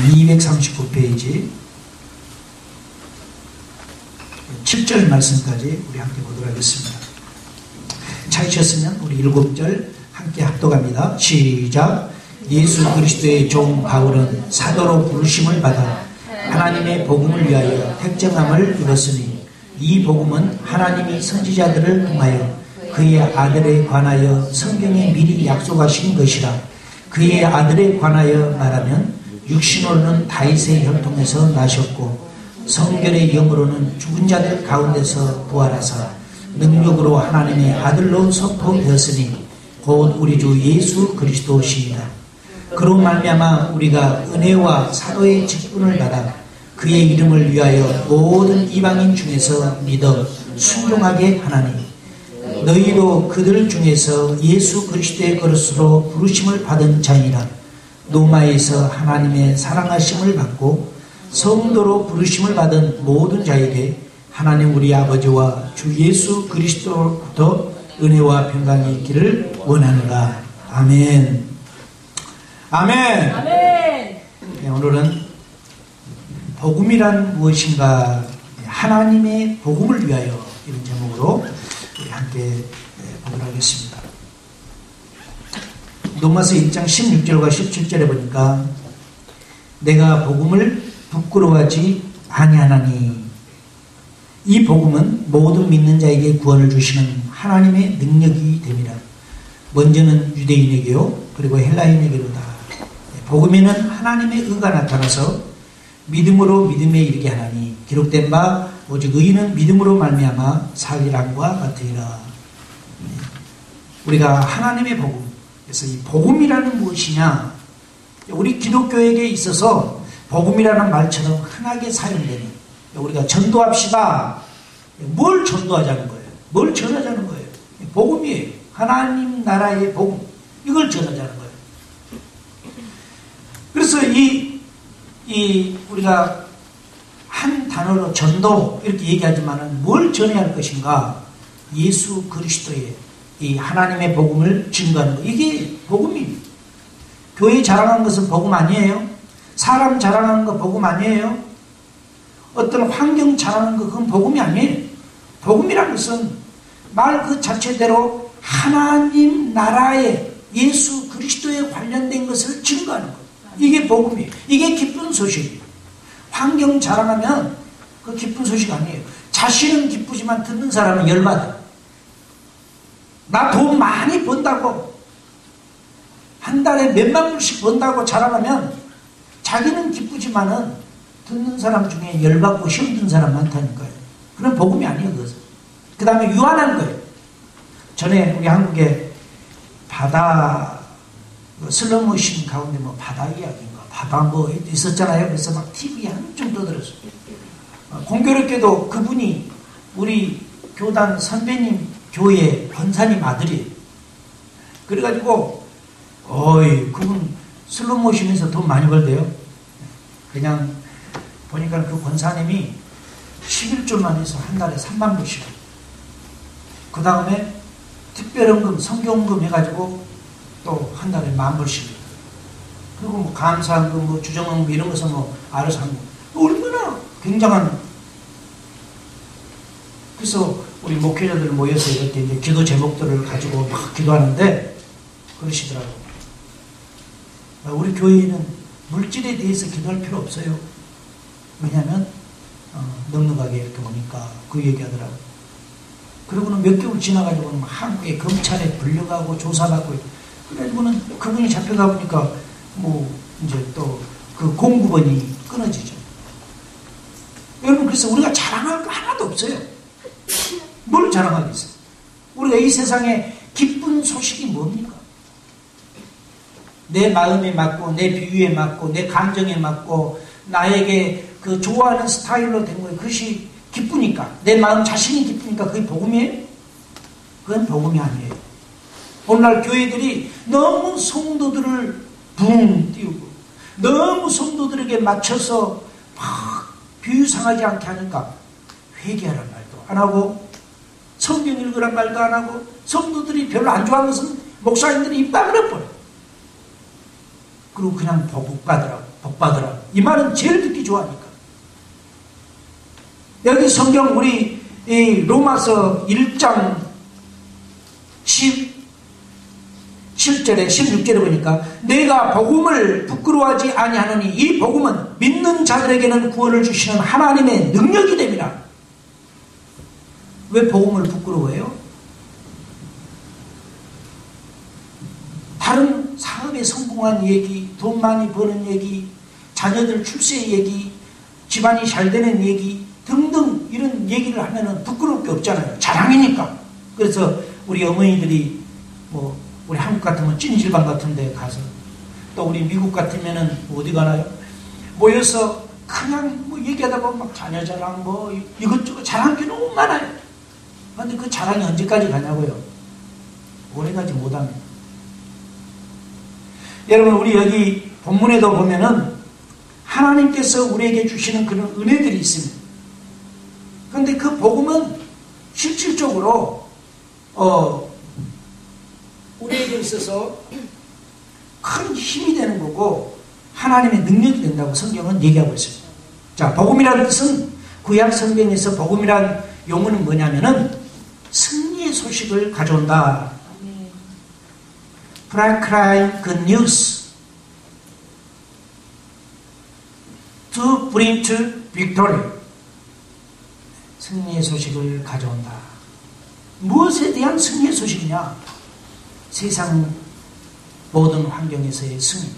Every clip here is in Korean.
239페이지 7절 말씀까지 우리 함께 보도록 하겠습니다. 찾으셨으면 우리 7절 함께 합독합니다. 시작. 예수 그리스도의 종 바울은 사도로 부르심을 받아 하나님의 복음을 위하여 택정함을 입었으니 이 복음은 하나님이 선지자들을 통하여 그의 아들에 관하여 성경에 미리 약속하신 것이라. 그의 아들에 관하여 말하면 육신으로는 다윗의 혈통에서 나셨고 성결의 영으로는 죽은 자들 가운데서 부활하사 능력으로 하나님의 아들로 선포되었으니 곧 우리 주 예수 그리스도시이다. 그로 말미암아 우리가 은혜와 사도의 직분을 받아 그의 이름을 위하여 모든 이방인 중에서 믿어 순종하게 하나니 너희도 그들 중에서 예수 그리스도의 그릇으로 부르심을 받은 자이라. 로마에서 하나님의 사랑하심을 받고 성도로 부르심을 받은 모든 자에게 하나님 우리 아버지와 주 예수 그리스도로부터 은혜와 평강이 있기를 원하노라. 아멘. 아멘. 아멘. 네, 오늘은 복음이란 무엇인가, 하나님의 복음을 위하여, 이런 제목으로 우리 함께 보도록 하겠습니다. 로마서 1장 16절과 17절에 보니까 내가 복음을 부끄러워하지 아니하나니, 이 복음은 모든 믿는 자에게 구원을 주시는 하나님의 능력이 됨이라. 먼저는 유대인에게요 그리고 헬라인에게로 다 복음에는 하나님의 의가 나타나서 믿음으로 믿음에 이르게 하나니 기록된 바 오직 의인은 믿음으로 말미암아 살리람과 같으리라. 우리가 하나님의 복음, 그래서 이 복음이라는 무엇이냐, 우리 기독교에게 있어서 복음이라는 말처럼 흔하게 사용되는, 우리가 전도합시다. 뭘 전도하자는 거예요? 뭘 전하자는 거예요? 복음이에요. 하나님 나라의 복음, 이걸 전하자는 거예요. 그래서 우리가 한 단어로 전도 이렇게 얘기하지만은 뭘 전해야 할 것인가? 예수 그리스도의 이 하나님의 복음을 증거하는 거, 이게 복음입니다. 교회 자랑하는 것은 복음 아니에요? 사람 자랑하는 거 복음 아니에요? 어떤 환경 자랑하는 거 그건 복음이 아니에요. 복음이라는 것은 말 그 자체대로 하나님 나라의 예수 그리스도에 관련된 것을 증거하는 거예요. 이게 복음이에요. 이게 기쁜 소식이에요. 환경 자랑하면 그 기쁜 소식 아니에요. 자신은 기쁘지만 듣는 사람은 열받아. 나 돈 많이 번다고, 한 달에 몇만 불씩 번다고 자랑하면 자기는 기쁘지만은 듣는 사람 중에 열받고 힘든 사람 많다니까요. 그런 복음이 아니에요, 그것은. 그 다음에 유한한 거예요. 전에 우리 한국에 바다, 슬로모션 가운데 뭐 바다 이야기인가, 바다 뭐 있었잖아요. 그래서 막 TV에 한좀 떠들었어요. 공교롭게도 그분이 우리 교단 선배님 교회 권사님 아들이에요. 그래가지고, 그분 슬로모션에서 돈 많이 벌대요. 그냥 보니까 그 권사님이 11조만 해서 한 달에 3만 불씩. 그 다음에 특별헌금, 성경헌금 해가지고 또 한 달에 10,000불씩. 그리고 뭐 감사헌금, 뭐 주정헌금 이런 것은 뭐 알아서 하는 거. 얼마나 굉장한. 그래서 우리 목회자들 모여서 이렇게 이제 기도 제목들을 가지고 막 기도하는데 그러시더라고요. 우리 교회는 물질에 대해서 기도할 필요 없어요. 왜냐하면 넉넉하게 이렇게 오니까 그 얘기하더라고요. 그리고는 몇 개월 지나가지고는 한국의 검찰에 불려가고 조사받고, 그래가지고는 그분이 잡혀가 보니까 뭐 이제 또 그 공급원이 끊어지죠. 여러분, 그래서 우리가 자랑할 거 하나도 없어요. 뭘 자랑하겠어요? 우리가 이 세상에 기쁜 소식이 뭡니까? 내 마음에 맞고, 내 비유에 맞고, 내 감정에 맞고, 나에게 그 좋아하는 스타일로 된 거예요. 그것이 기쁘니까, 내 마음 자신이 기쁘니까 그게 복음이에요? 그건 복음이 아니에요. 오늘날 교회들이 너무 성도들을 붕 띄우고, 너무 성도들에게 맞춰서 막 비유상하지 않게 하니까 회개하란 말도 안 하고, 성경 읽으란 말도 안 하고, 성도들이 별로 안 좋아하는 것은 목사님들이 입 다물어버려요. 그리고 그냥 복 받으라고 이 말은 제일 듣기 좋아하니까. 여기 성경 우리 이 로마서 1장 17절에 16절에 보니까 내가 복음을 부끄러워하지 아니하노니 이 복음은 믿는 자들에게는 구원을 주시는 하나님의 능력이 됩니다. 왜 복음을 부끄러워해요? 다른 사업에 성공한 얘기, 돈 많이 버는 얘기, 자녀들 출세 얘기, 집안이 잘 되는 얘기 등등 이런 얘기를 하면은 부끄러울 게 없잖아요. 자랑이니까. 그래서 우리 어머니들이 뭐 우리 한국 같으면 찜질방 같은 데 가서 또 우리 미국 같으면은 어디 가나요? 모여서 그냥 뭐 얘기하다 보면 막 자녀 자랑 뭐 이것저것 자랑 게 너무 많아요. 그런데 그 자랑이 언제까지 가냐고요? 오래가지 못합니다. 여러분 우리 여기 본문에도 보면은 하나님께서 우리에게 주시는 그런 은혜들이 있습니다. 그런데 그 복음은 실질적으로 우리에게 있어서 큰 힘이 되는 거고 하나님의 능력이 된다고 성경은 얘기하고 있습니다. 자, 복음이라는 뜻은 구약 성경에서 복음이라는 용어는 뭐냐면은 승리의 소식을 가져온다. proclaim good news to bring to victory. 승리의 소식을 가져온다. 무엇에 대한 승리의 소식이냐? 세상 모든 환경에서의 승리.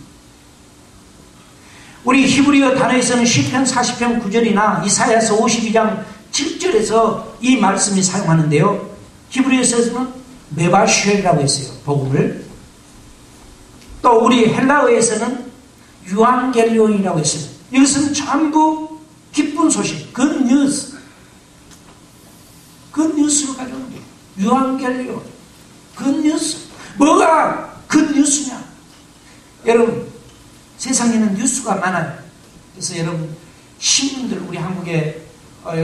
우리 히브리어 단어에서는 시편 40편 9절이나 이사야서 52장 7절에서 이 말씀이 사용하는데요. 히브리어에서는 메바슈엘이라고 했어요. 복음을. 또 우리 헬라어에서는 유앙겔리온이라고 했습니다. 이것은 전부 기쁜 소식, 굿뉴스. 굿뉴스로 가져오는 거예요. 유앙겔리온. 굿뉴스. 뭐가 굿뉴스냐? 여러분, 세상에는 뉴스가 많아요. 그래서 여러분, 신문들, 우리 한국에,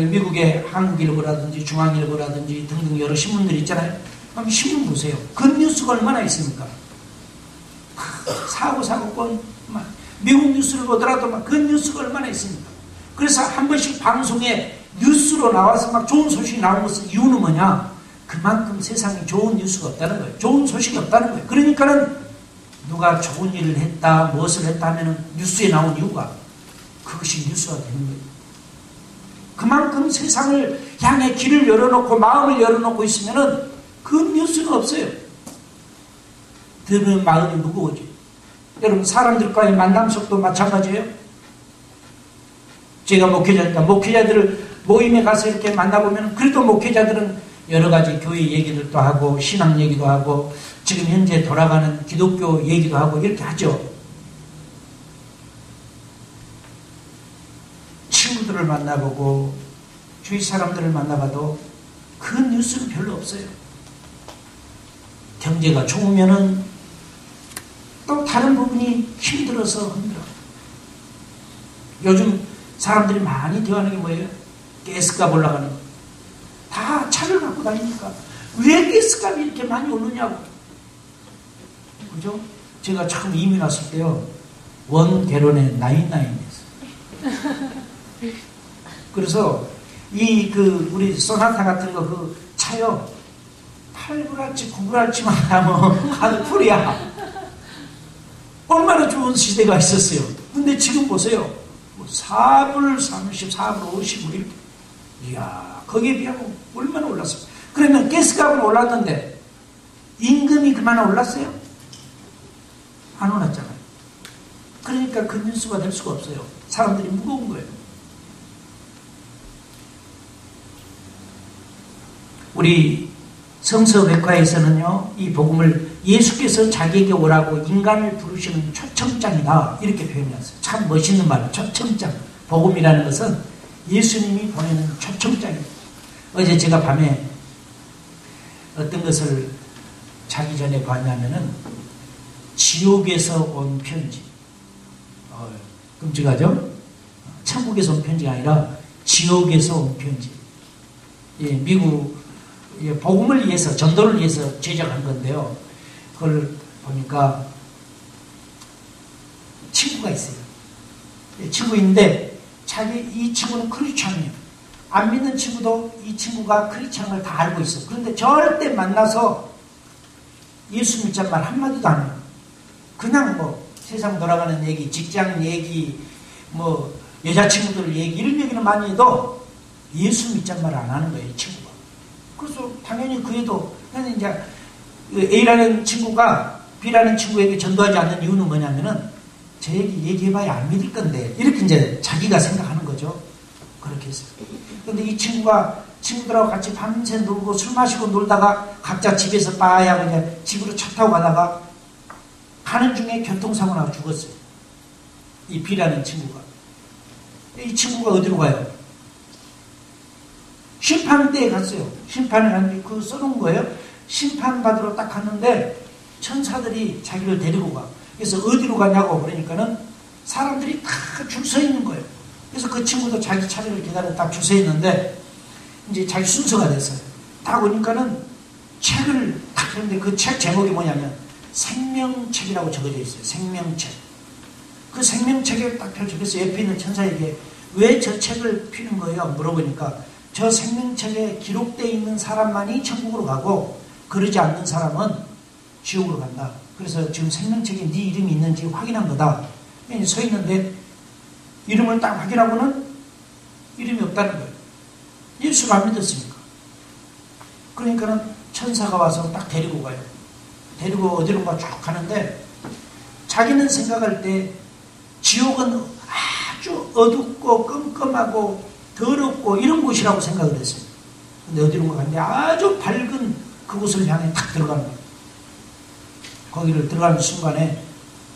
미국의 한국일보라든지 중앙일보라든지 등등 여러 신문들이 있잖아요. 그럼 신문 보세요. 굿뉴스가 얼마나 있습니까? 사고건, 미국 뉴스를 보더라도 막 굿뉴스가 얼마나 있습니까? 그래서 한 번씩 방송에 뉴스로 나와서 막 좋은 소식이 나오는 것은 이유는 뭐냐? 그만큼 세상에 좋은 뉴스가 없다는 거예요. 좋은 소식이 없다는 거예요. 그러니까는 누가 좋은 일을 했다, 무엇을 했다 하면은 뉴스에 나온 이유가 그것이 뉴스가 되는 거예요. 그만큼 세상을 향해 길을 열어놓고 마음을 열어놓고 있으면은 그 뉴스는 없어요. 들으면 마음이 무거워져. 여러분, 사람들과의 만남 속도 마찬가지예요. 제가 목회자니까 목회자들을 모임에 가서 이렇게 만나보면 그래도 목회자들은 여러 가지 교회 얘기들도 하고 신앙 얘기도 하고 지금 현재 돌아가는 기독교 얘기도 하고 이렇게 하죠. 친구들을 만나보고 주위 사람들을 만나봐도 그 뉴스는 별로 없어요. 경제가 좋으면은 또 다른 부분이 힘들어서 힘들어. 요즘 사람들이 많이 대화하는 게 뭐예요? 가스값 올라가는 거. 다 차를 갖고 다니니까 왜 가스값이 이렇게 많이 오르냐고. 그죠? 제가 처음 이민 왔을 때요, 원 개론에 99이었어요. 그래서 우리 소나타 같은 거 그 차요, 8불알치 9불알치만 하면 한 풀이야. 얼마나 좋은 시대가 있었어요. 근데 지금 보세요. 4불 30, 4불 50 이렇게. 이야, 거기에 비하면 얼마나 올랐어요. 그러면 가스값은 올랐는데 임금이 그만 올랐어요? 안 올랐잖아요. 그러니까 그 뉴스가 될 수가 없어요. 사람들이 무거운 거예요. 우리 성서백화에서는요, 이 복음을 예수께서 자기에게 오라고 인간을 부르시는 초청장이다, 이렇게 표현했어요. 참 멋있는 말이에요. 초청장. 복음이라는 것은 예수님이 보내는 초청장이에요. 어제 제가 밤에 어떤 것을 자기 전에 봤냐면은 지옥에서 온 편지. 끔찍하죠? 천국에서 온 편지가 아니라 지옥에서 온 편지. 예, 미국 복음을 위해서, 전도를 위해서 제작한 건데요. 그걸 보니까 친구가 있어요. 친구인데 이 친구는 크리스찬이에요. 안 믿는 친구도 이 친구가 크리스찬인 걸 다 알고 있어. 그런데 절대 만나서 예수 믿자는 말 한마디도 안 해요. 그냥 뭐 세상 돌아가는 얘기, 직장 얘기, 뭐 여자친구들 얘기 이런 얘기는 많이 해도 예수 믿자는 말을 안 하는 거예요, 이 친구가. 그래서 당연히 그 애도 그냥 이제 A라는 친구가 B라는 친구에게 전도하지 않는 이유는 뭐냐면은 제 얘기해봐야 안 믿을 건데 이렇게 이제 자기가 생각하는 거죠. 그렇게 했어요. 근데 이 친구가 친구들하고 같이 밤새 놀고 술 마시고 놀다가 각자 집에서 빠야 그냥 집으로 차 타고 가다가 가는 중에 교통사고 나서 죽었어요. 이 B라는 친구가. 이 친구가 어디로 가요? 심판대에 갔어요. 심판을 갔는데 그거 써놓은 거예요. 심판받으러 딱 갔는데 천사들이 자기를 데리고 가. 그래서 어디로 가냐고 그러니까는 사람들이 다 줄 서 있는 거예요. 그래서 그 친구도 자기 차례를 기다려 딱 줄 서 있는데 이제 자기 순서가 됐어요. 딱 오니까는 책을 딱 했는데 그 책 제목이 뭐냐면 생명책이라고 적어져 있어요. 생명책. 그 생명책에 딱 펼쳐서 옆에 있는 천사에게 왜 저 책을 피는 거예요? 물어보니까 저 생명책에 기록되어 있는 사람만이 천국으로 가고 그러지 않는 사람은 지옥으로 간다. 그래서 지금 생명책에 네 이름이 있는지 확인한 거다. 서 있는데 이름을 딱 확인하고는 이름이 없다는 거예요. 예수를 안 믿었으니까. 그러니까는 천사가 와서 딱 데리고 가요. 데리고 어디론가 쭉 가는데 자기는 생각할 때 지옥은 아주 어둡고 끔끔하고 더럽고 이런 곳이라고 생각을 했어요. 근데 어디론가 갔는데 아주 밝은 그곳을 향해 딱 들어가는 거예요. 거기를 들어가는 순간에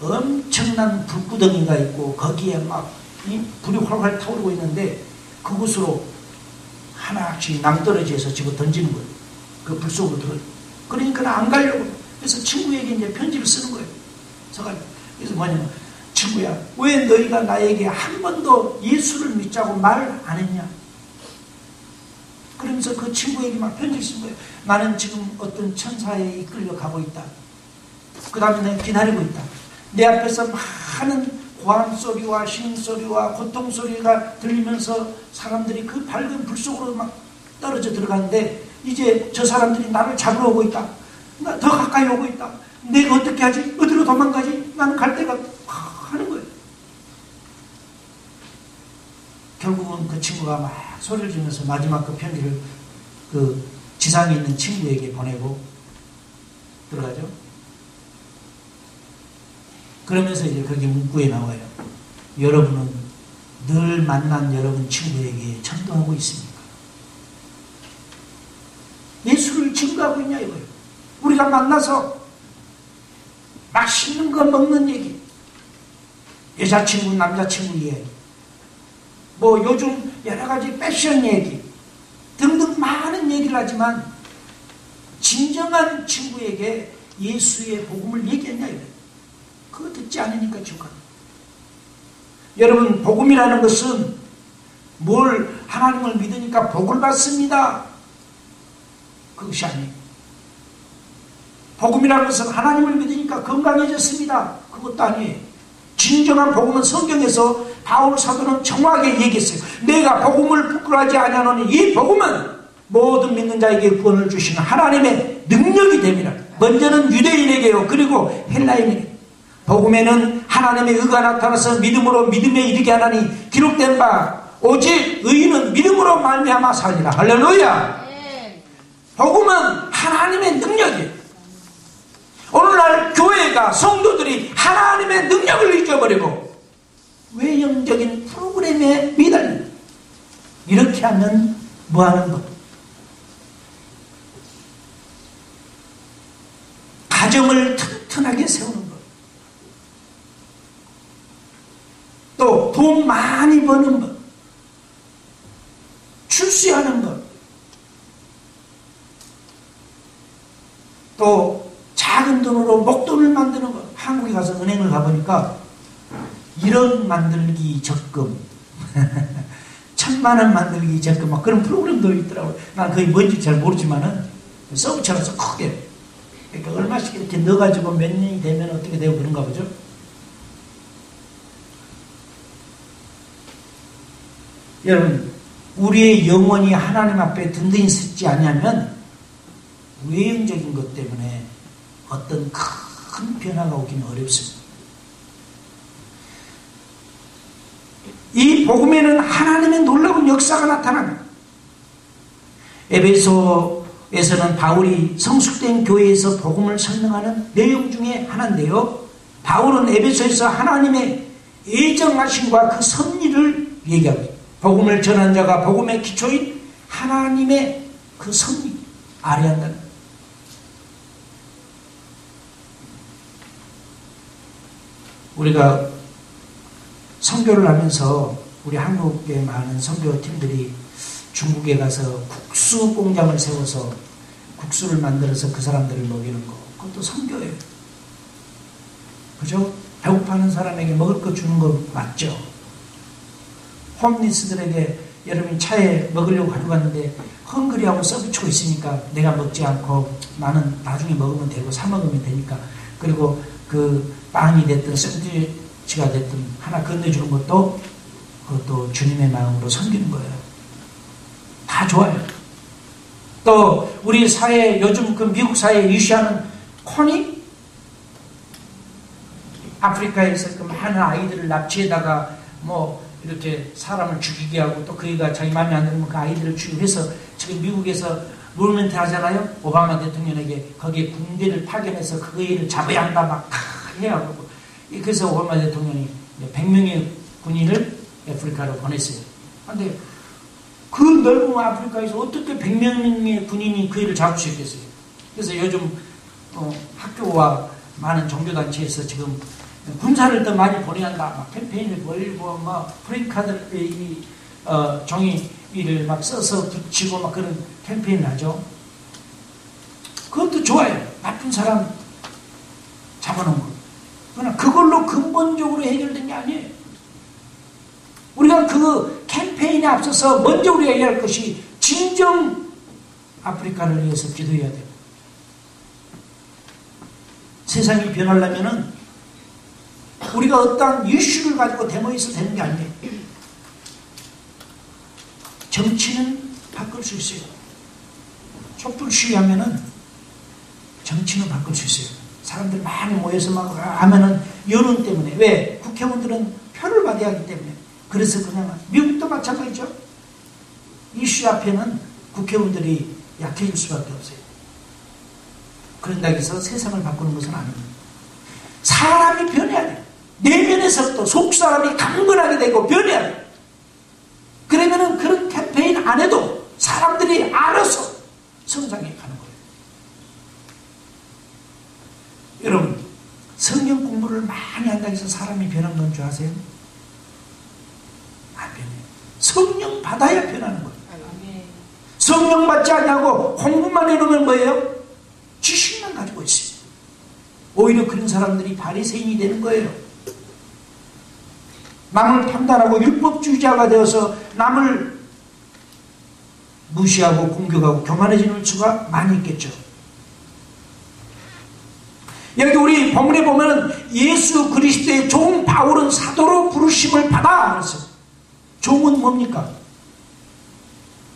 엄청난 불구덩이가 있고 거기에 막 이 불이 활활 타오르고 있는데 그곳으로 하나씩 낭떠러지에서 집어 던지는 거예요. 그 불 속으로 들어요. 그러니까 안 가려고. 그래서 친구에게 이제 편지를 쓰는 거예요. 그래서 뭐냐면 친구야, 왜 너희가 나에게 한 번도 예수를 믿자고 말 안 했냐? 그러면서 그 친구에게 막 편지를 쓴 거예요. 나는 지금 어떤 천사에 이끌려 가고 있다. 그 다음에 내가 기다리고 있다. 내 앞에서 많은 고함소리와 신음소리와 고통소리가 들리면서 사람들이 그 밝은 불 속으로 막 떨어져 들어가는데 이제 저 사람들이 나를 잡으러 오고 있다. 나 더 가까이 오고 있다. 내가 어떻게 하지? 어디로 도망가지? 나는 갈 데가 하는 거예요. 결국은 그 친구가 막 소리를 지르면서 마지막 그 편지를 그 지상에 있는 친구에게 보내고 들어가죠. 그러면서 이제 거기 문구에 나와요. 여러분은 늘 만난 여러분 친구에게 전도하고 있습니까? 예수를 증거하고 있냐 이거예요. 우리가 만나서 맛있는 거 먹는 얘기, 여자친구 남자친구 얘기, 뭐 요즘 여러 가지 패션 얘기 등등 많은 얘기를 하지만 진정한 친구에게 예수의 복음을 얘기했냐 이거예요. 그거 듣지 않으니까 죽어요. 여러분, 복음이라는 것은 뭘 하나님을 믿으니까 복을 받습니다. 그것이 아니에요. 복음이라는 것은 하나님을 믿으니까 건강해졌습니다. 그것도 아니에요. 진정한 복음은 성경에서 바울 사도는 정확하게 얘기했어요. 내가 복음을 부끄러워하지 아니하노니 이 복음은 모든 믿는 자에게 구원을 주시는 하나님의 능력이 됩니다. 먼저는 유대인에게요. 그리고 헬라인에게. 복음에는 하나님의 의가 나타나서 믿음으로 믿음에 이르게 하나니 기록된 바 오직 의인은 믿음으로 말미암아 살리라. 할렐루야. 복음은 하나님의 능력이에요. 오늘날 교회가 성도들이 하나님의 능력을 잊어버리고 외형적인 프로그램에 매달립니다. 이렇게 하면 뭐하는 것? 가정을 튼튼하게 세우는 것. 또 돈 많이 버는 것. 출세하는 것. 또 작은 돈으로 목돈을 만드는 것. 한국에 가서 은행을 가보니까 1억 만들기 적금 1,000만 원 만들기 적금 막 그런 프로그램도 있더라고요. 난 그게 뭔지 잘 모르지만은 써붙여서 크게 그러니까 얼마씩 이렇게 넣어가지고 몇 년이 되면 어떻게 되고 그런가 보죠. 여러분, 우리의 영혼이 하나님 앞에 든든히 서지 않으면 외형적인 것 때문에 어떤 큰 변화가 오기는 어렵습니다. 이 복음에는 하나님의 놀라운 역사가 나타납니다. 에베소에서는 바울이 성숙된 교회에서 복음을 설명하는 내용 중에 하나인데요. 바울은 에베소에서 하나님의 애정하심과 그 섭리를 얘기하고 있습니다. 복음을 전한 자가 복음의 기초인 하나님의 그 섭리 아래 한다는 거예요. 우리가 선교를 하면서 우리 한국의 많은 선교팀들이 중국에 가서 국수 공장을 세워서 국수를 만들어서 그 사람들을 먹이는 거, 그것도 선교예요. 그죠? 배고파하는 사람에게 먹을 거 주는 거 맞죠? 홈리스들에게 여러분이 차에 먹으려고 가져갔는데 헝그리하고 써붙이고 있으니까 내가 먹지 않고 나는 나중에 먹으면 되고 사 먹으면 되니까, 그리고 그 빵이 됐든 샌드위치가 됐든 하나 건네주는 것도 그것도 주님의 마음으로 섬기는 거예요. 다 좋아요. 또 우리 사회, 요즘 그 미국 사회에 이슈하는 코니, 아프리카에서 그 많은 아이들을 납치해다가 뭐 이렇게 사람을 죽이게 하고 또 그 애가 자기 마음에 안 들면 그 아이들을 죽이고 해서 지금 미국에서 무브먼트 하잖아요. 오바마 대통령에게 거기에 군대를 파견해서 그 애를 잡아야 한다 막 해야 하고, 그래서 오바마 대통령이 100명의 군인을 아프리카로 보냈어요. 그런데 그 넓은 아프리카에서 어떻게 100명의 군인이 그 애를 잡을 수 있겠어요? 그래서 요즘 학교와 많은 종교단체에서 지금 군사를 더 많이 보내야 한다 막 캠페인을 벌이고 막 프랭카드를 종이를 막 써서 붙이고 막 그런 캠페인을 하죠. 그것도 좋아요. 나쁜 사람 잡아놓은 거. 그러나 그걸로 근본적으로 해결된 게 아니에요. 우리가 그 캠페인에 앞서서 먼저 우리가 해야 할 것이 진정 아프리카를 위해서 기도해야 돼요. 세상이 변하려면은 우리가 어떠한 이슈를 가지고 데모해서 되는 게 아니에요. 정치는 바꿀 수 있어요. 촛불 시위하면은 정치는 바꿀 수 있어요. 사람들 많이 모여서 막 하면은 여론 때문에. 왜? 국회의원들은 표를 받아야 하기 때문에. 그래서 그냥 미국도 마찬가지죠. 이슈 앞에는 국회의원들이 약해질 수밖에 없어요. 그런다고 해서 세상을 바꾸는 것은 아닙니다. 사람이 변해야 돼요. 내면에서부터 속사람이 강건하게 되고 변해야 돼요. 그러면은 그런 캠페인 안 해도 사람들이 알아서 성장해 가는 거예요. 여러분, 성경 공부를 많이 한다고 해서 사람이 변한 건 줄 아세요? 안 변해요. 성령 받아야 변하는 거예요. 성령 받지 않냐고 공부만 해놓으면 뭐예요? 지식만 가지고 있어요. 오히려 그런 사람들이 바리새인이 되는 거예요. 남을 판단하고 율법주의자가 되어서 남을 무시하고 공격하고 교만해지는 수가 많이 있겠죠. 여기 우리 본문에 보면 예수 그리스도의 종 바울은 사도로 부르심을 받아 그랬어요. 종은 뭡니까?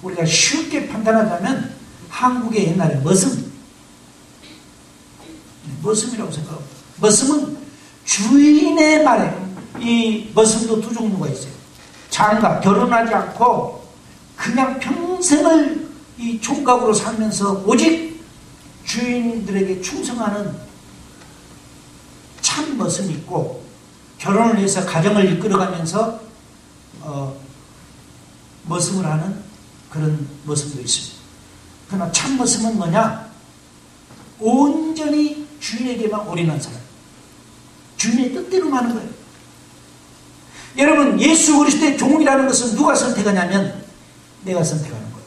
우리가 쉽게 판단하자면 한국의 옛날에 머슴이라고 생각합니다. 머슴은 주인의 말에, 이 머슴도 두 종류가 있어요. 장가, 결혼하지 않고 그냥 평생을 이 총각으로 살면서 오직 주인들에게 충성하는 참 머슴이 있고, 결혼을 해서 가정을 이끌어가면서 머슴을 하는 그런 머슴도 있습니다. 그러나 참 머슴은 뭐냐? 온전히 주인에게만 올인한 사람. 주인의 뜻대로 하는 거예요. 여러분, 예수 그리스도의 종이라는 것은 누가 선택하냐면 내가 선택하는 거예요.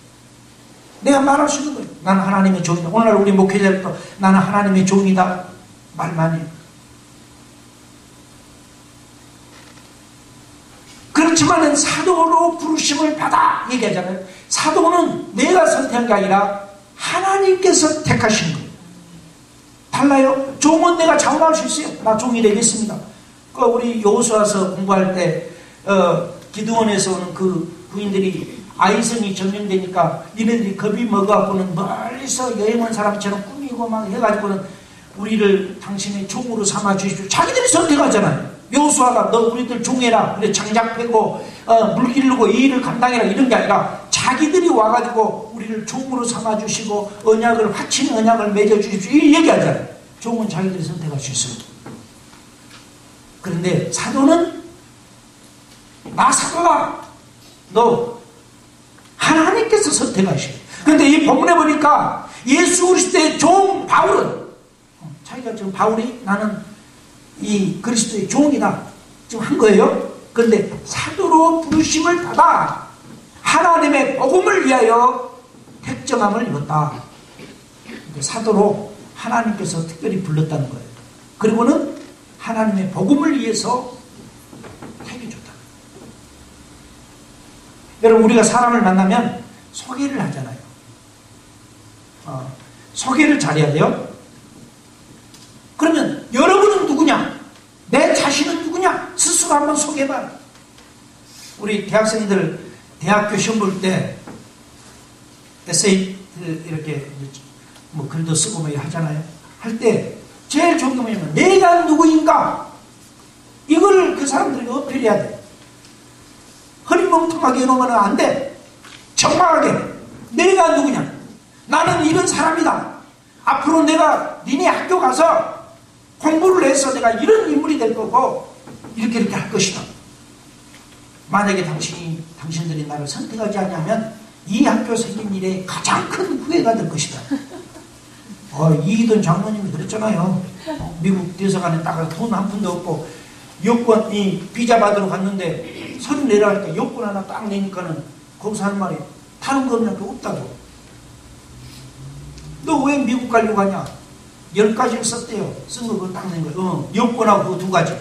내가 말할 수 있는 거예요. 나는 하나님의 종이다. 오늘날 우리 목회자들도 나는 하나님의 종이다 말 많이 해요. 그렇지만은 사도로 부르심을 받아 얘기하잖아요. 사도는 내가 선택한 게 아니라 하나님께서 택하신 거예요. 달라요. 종은 내가 자원할 수 있어요. 나 종이 되겠습니다. 우리 여호수아서 공부할 때 기드온에서 오는 그 부인들이 아이성이 점령되니까 이네들이 겁이 먹어갖고는 멀리서 여행 온 사람처럼 꾸미고 막 해가지고는 우리를 당신의 종으로 삼아 주십시오. 자기들이 선택하잖아요. 여호수아가 너 우리들 종해라. 그래 장작 패고 물 기르고 이 일을 감당해라. 이런 게 아니라 자기들이 와가지고 우리를 종으로 삼아 주시고 언약을 화친 언약을 맺어 주십시오. 이 얘기하잖아요. 종은 자기들이 선택할 수 있어요. 그런데 사도는 나 사도다. 너 하나님께서 선택하시오. 그런데 이 본문에 보니까 예수 그리스도의 종 바울은 자기가 지금 바울이 나는 이 그리스도의 종이다 지금 한 거예요. 그런데 사도로 부르심을 받아 하나님의 복음을 위하여 택정함을 입었다. 사도로 하나님께서 특별히 불렀다는 거예요. 그리고는 하나님의 복음을 위해서 택해 줬다. 여러분 우리가 사람을 만나면 소개를 하잖아요. 소개를 잘해야 돼요. 그러면 여러분은 누구냐? 내 자신은 누구냐? 스스로 한번 소개해봐. 우리 대학생들 대학교 시험 볼 때 에세이 이렇게 뭐 글도 쓰고 뭐 하잖아요. 할 때 제일 좋은 게 뭐냐면 내가 누구인가? 이걸 그 사람들에게 어필해야 돼. 허리멍텅하게 해놓으면 안 돼. 정확하게 내가 누구냐? 나는 이런 사람이다. 앞으로 내가 니네 학교 가서 공부를 해서 내가 이런 인물이 될 거고 이렇게 할 것이다. 만약에 당신들이 나를 선택하지 않냐면 이 학교 생긴 일에 가장 큰 후회가 될 것이다. 이희돈 장로님이 그랬잖아요. 미국 대사관에 딱 돈 한 푼도 없고 여권 비자 받으러 갔는데 서류 내라니까 여권 하나 딱 내니까는 거기서 하는 말이 다른 거 없다고. 너 왜 미국 가려고 하냐? 10가지를 썼대요. 쓴 거 그거 딱 낸 거예요. 여권하고 그 2가지.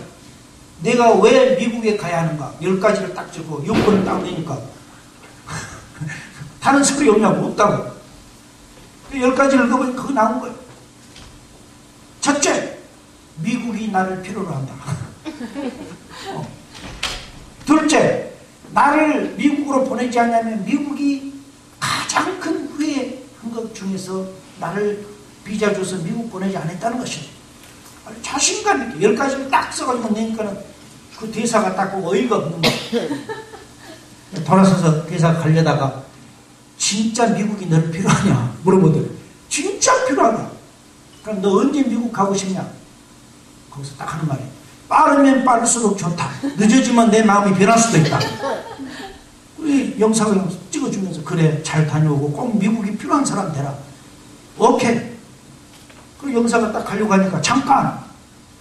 내가 왜 미국에 가야 하는가? 10가지를 딱 적고 여권을 딱 내니까 다른 소리 없냐고. 없다고. 10가지를 읽어보니까 그거 나온 거예요. 첫째, 미국이 나를 필요로 한다. 둘째, 나를 미국으로 보내지 않냐면 미국이 가장 큰 후회한 것 중에서 나를 비자 줘서 미국 보내지 않았다는 것이죠. 자신감 있게 10가지를 딱 써가지고 내니까는 그 대사가 딱 보고 어이가 없는 거야. 돌아서서 대사가 가려다가 진짜 미국이 너를 필요하냐 물어보더래. 진짜 필요하다. 그럼 너 언제 미국 가고 싶냐? 거기서 딱 하는 말이 빠르면 빠를수록 좋다. 늦어지면 내 마음이 변할 수도 있다. 우리 영상을 찍어주면서 그래 잘 다녀오고 꼭 미국이 필요한 사람 되라. 오케이. 그 영사가 딱 가려고 하니까 잠깐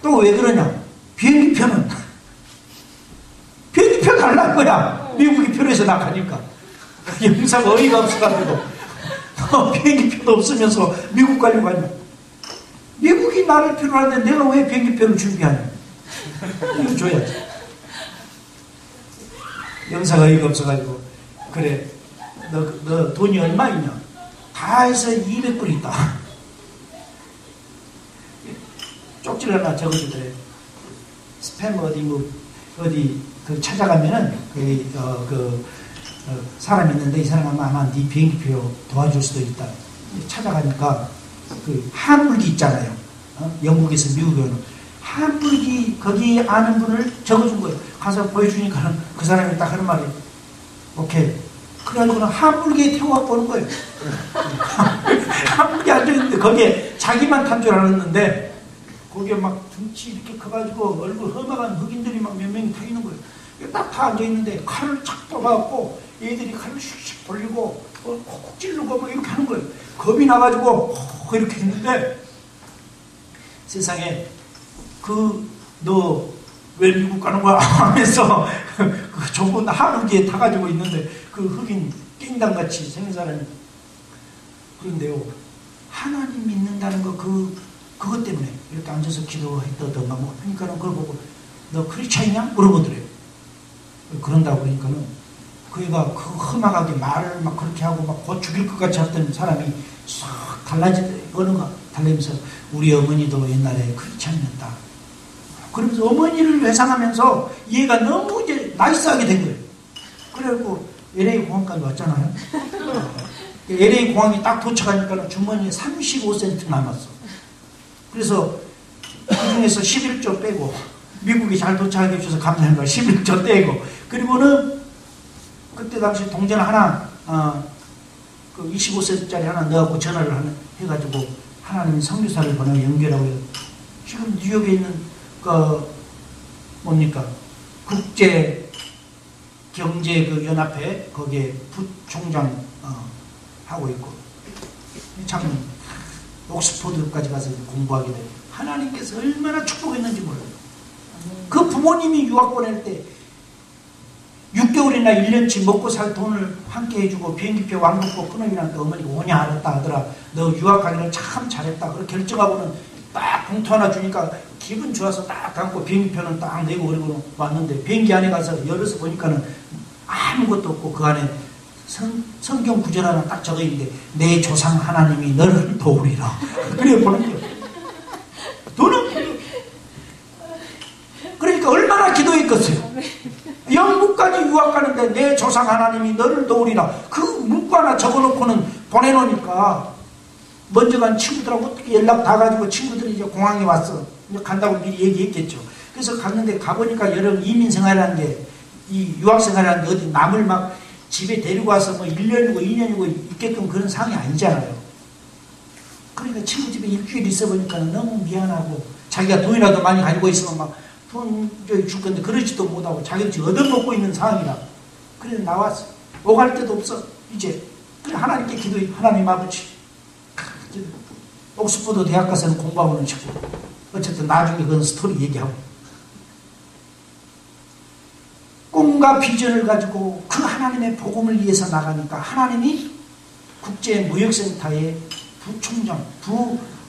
또 왜 그러냐? 비행기표는 비행기표 달라는 거야. 미국이 필요해서 나 가니까. 영사가 어이가 없어가지고 비행기표도 없으면서 미국 가려고 하냐? 미국이 나를 필요한데 내가 왜 비행기표를 준비하냐? 이거 줘야지. 영사가 어이가 없어가지고 그래 너 돈이 얼마 있냐? 다 해서 200불 있다. 쪽지 하나 적어주더래. 스팸 어디 그 찾아가면은 사람 있는데 이 사람은 아마 네 비행기표 도와줄 수도 있다. 찾아가니까 그 한불기 있잖아요. 영국에서 미국에 오는 한불기 거기 아는 분을 적어준 거예요. 가서 보여주니까 그 사람이 딱 하는 말이 오케이. 그래가지고는 한불기에 태워갖고 오는 거예요. 한불기에 앉아있는데 거기에 자기만 탄 줄 알았는데 거기에 막 등치 이렇게 커가지고 얼굴 험악한 흑인들이 막 몇 명이 타 있는 거예요. 딱 다 앉아있는데 칼을 착 뽑아갖고 얘들이 칼을 슉슉 돌리고 콕콕 찌르고 막 이렇게 하는 거예요. 겁이 나가지고 이렇게 했는데 세상에 너 왜 미국 가는 거야? 하면서 그 좁은 하늘기에 타가지고 있는데 그 흑인 깽당같이 생긴 사람이 그런데요 하나님 믿는다는 거 그것 때문에 이렇게 앉아서 기도했다던가 뭐 그러니까는 그걸 보고 너 크리스찬이냐? 물어보더래요. 그런다고 그러니까는 그 애가 그 험악하게 말을 막 그렇게 하고 막 곧 죽일 것 같이 했던 사람이 싹 달라지면서 우리 어머니도 옛날에 크리스찬이었다. 그러면서 어머니를 회상하면서 얘가 너무 이제 나이스하게 된 거예요. 그래갖고 LA 공항까지 왔잖아요. LA 공항이 딱 도착하니까 주머니에 35센트 남았어. 그래서 그 중에서 11조 빼고, 미국이 잘 도착하게 해줘서 감사한 거야. 11조 떼고. 그리고는 그때 당시 동전 하나, 그 25센트짜리 하나 넣어갖고 전화를 해가지고 하나님 선교사를 보내 연결하고, 지금 뉴욕에 있는 국제 경제 그 연합회 거기에 부총장 하고 있고, 참 옥스포드까지 가서 공부하게 돼. 하나님께서 얼마나 축복했는지 몰라요. 그 부모님이 유학 보낼 때 6개월이나 1년치 먹고 살 돈을 함께 해주고 비행기표 왕복고 끊어이라는데 어머니가 오냐 알았다 하더라. 너 유학 가기를 참 잘했다. 그렇게 결정하고는 딱 봉투 하나 주니까 기분 좋아서 딱 감고 비행기표는 딱 내고 그러고 왔는데, 비행기 안에 가서 열어서 보니까는 아무것도 없고 그 안에 성경 구절 하나 딱 적어 있는데, 내 조상 하나님이 너를 도우리라. 그래 보는 거예요. 너는 그러니까 얼마나 기도했겠어요. 영국까지 유학 가는데 내 조상 하나님이 너를 도우리라. 그 문구 하나 적어놓고는 보내놓으니까 먼저 간 친구들하고 어떻게 연락 다 가지고 친구들이 이제 공항에 왔어. 이제 간다고 미리 얘기했겠죠. 그래서 갔는데 가보니까 여러분 이민 생활이라는 게, 이 유학 생활이라는 게 어디 남을 막 집에 데리고 와서 뭐 1년이고 2년이고 있게끔 그런 상황이 아니잖아요. 그러니까 친구 집에 일주일 있어보니까 너무 미안하고, 자기가 돈이라도 많이 가지고 있으면 막 돈 줄 건데 그러지도 못하고 자기는 지금 얻어먹고 있는 상황이라. 그래서 나왔어. 오갈 데도 없어. 이제 그래 하나님께 기도해. 하나님 아버지, 옥스포드 대학 가서는 공부하고는 싶고, 어쨌든 나중에 그건 스토리 얘기하고, 꿈과 비전을 가지고 그 하나님의 복음을 위해서 나가니까 하나님이 국제무역센터의 부총장,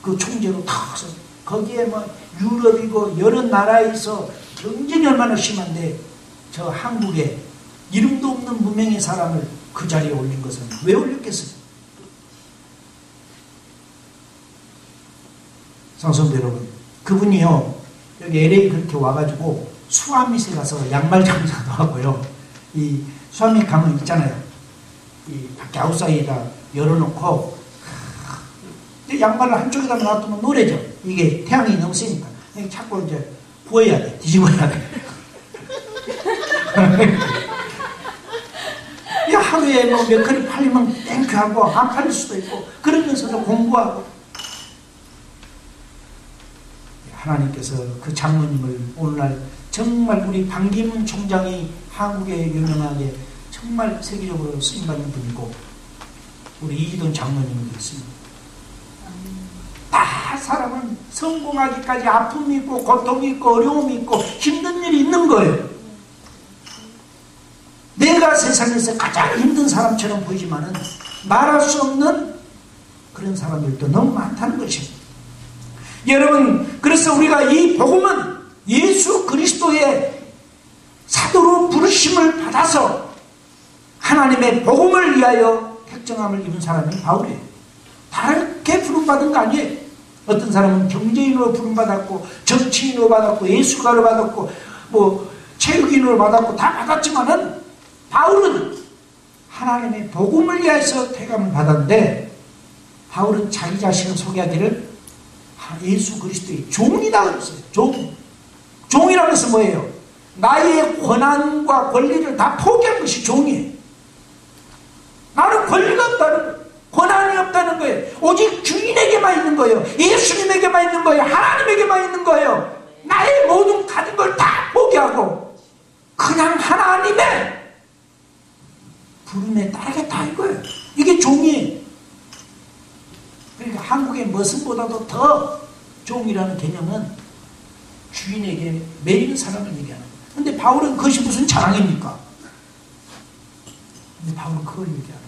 그 총재로 탁 서, 거기에 뭐 유럽이고 여러 나라에서 경쟁이 얼마나 심한데, 저 한국에 이름도 없는 무명의 사람을 그 자리에 올린 것은 왜 올렸겠어요? 성성도 여러분, 그분이요 여기 LA 그렇게 와가지고 수아밋에 가서 양말 장사도 하고요, 이 수아밋 가면 있잖아요, 이 밖에 아웃사이드에다 열어놓고 양말을 한쪽에다 놔두면 노래죠. 이게 태양이 너무 세니까 자꾸 이제 부어야 돼, 뒤집어야 돼. 하루에 뭐 몇 컬이 팔리면 땡큐하고 안 팔릴 수도 있고, 그러면서도 공부하고. 하나님께서 그 장로님을 오늘날 정말 우리 반기문 총장이 한국에 유명하게 정말 세계적으로 쓰임받는 분이고, 우리 이기돈 장로님도 있습니다. 다 사람은 성공하기까지 아픔이 있고 고통이 있고 어려움이 있고 힘든 일이 있는 거예요. 내가 세상에서 가장 힘든 사람처럼 보이지만은 말할 수 없는 그런 사람들도 너무 많다는 것입니다. 여러분, 그래서 우리가 이 복음은 예수 그리스도의 사도로 부르심을 받아서 하나님의 복음을 위하여 택정함을 입은 사람이 바울이에요. 다르게 부름받은 거 아니에요. 어떤 사람은 경제인으로 부름받았고, 정치인으로 받았고, 예술가로 받았고, 뭐 체육인으로 받았고 다 받았지만은 바울은 하나님의 복음을 위해서 택함을 받았는데, 바울은 자기 자신을 소개하기를 예수 그리스도의 종이다 그랬어요. 종이라는 것은 뭐예요? 나의 권한과 권리를 다 포기한 것이 종이에요. 나는 권리가 없다는 거예요. 권한이 없다는 거예요. 오직 주인에게만 있는 거예요. 예수님에게만 있는 거예요. 하나님에게만 있는 거예요. 나의 모든 가진 걸 다 포기하고 그냥 하나님의 부름에 따르겠다 이거예요. 이게 종이에요. 그러니까 한국의 머슴보다도 더 종이라는 개념은 주인에게 매이는 사람을 얘기하는 거예요. 근데 바울은 그것이 무슨 자랑입니까? 근데 바울은 그걸 얘기하는 거예요.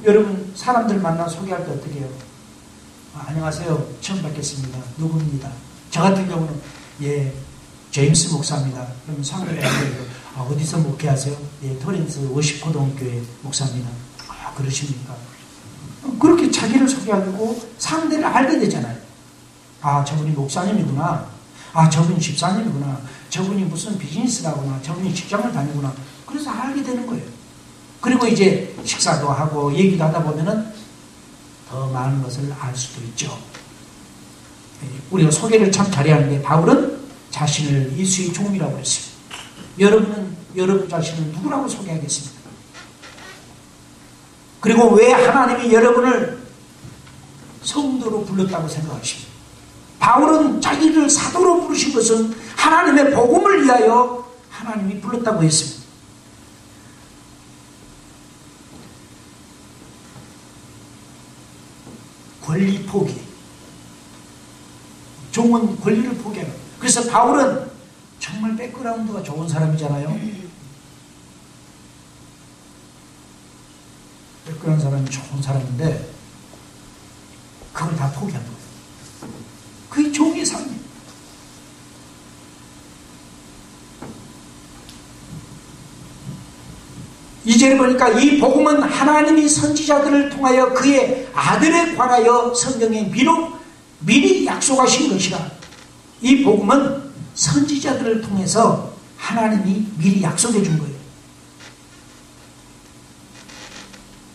여러분, 사람들 만나 소개할 때 어떻게 해요? 안녕하세요. 처음 뵙겠습니다. 누구입니다. 저 같은 경우는 제임스 목사입니다. 그러면 상대가 어디서 목회하세요? 토렌스 워십고등교회 목사입니다. 그러십니까? 그렇게 자기를 소개하고 상대를 알게 되잖아요. 저분이 목사님이구나. 저분이 집사님이구나. 저분이 무슨 비즈니스라구나. 저분이 직장을 다니구나. 그래서 알게 되는 거예요. 그리고 이제 식사도 하고 얘기도 하다 보면은 더 많은 것을 알 수도 있죠. 우리가 소개를 참 잘해하는데 바울은 자신을 예수의 종이라고 했습니다. 여러분은 여러분 자신을 누구라고 소개하겠습니까? 그리고 왜 하나님이 여러분을 성도로 불렀다고 생각하십니까? 바울은 자기를 사도로 부르신 것은 하나님의 복음을 위하여 하나님이 불렀다고 했습니다. 권리 포기. 종은 권리를 포기하는. 그래서 바울은 정말 백그라운드가 좋은 사람이잖아요. 백그라운드 사람이 좋은 사람인데 그걸 다 포기한 거예요. 그게 종의 삶이에요. 이제 보니까 이 복음은 하나님이 선지자들을 통하여 그의 아들에 관하여 성경에 미리 약속하신 것이라. 이 복음은 선지자들을 통해서 하나님이 미리 약속해 준 거예요.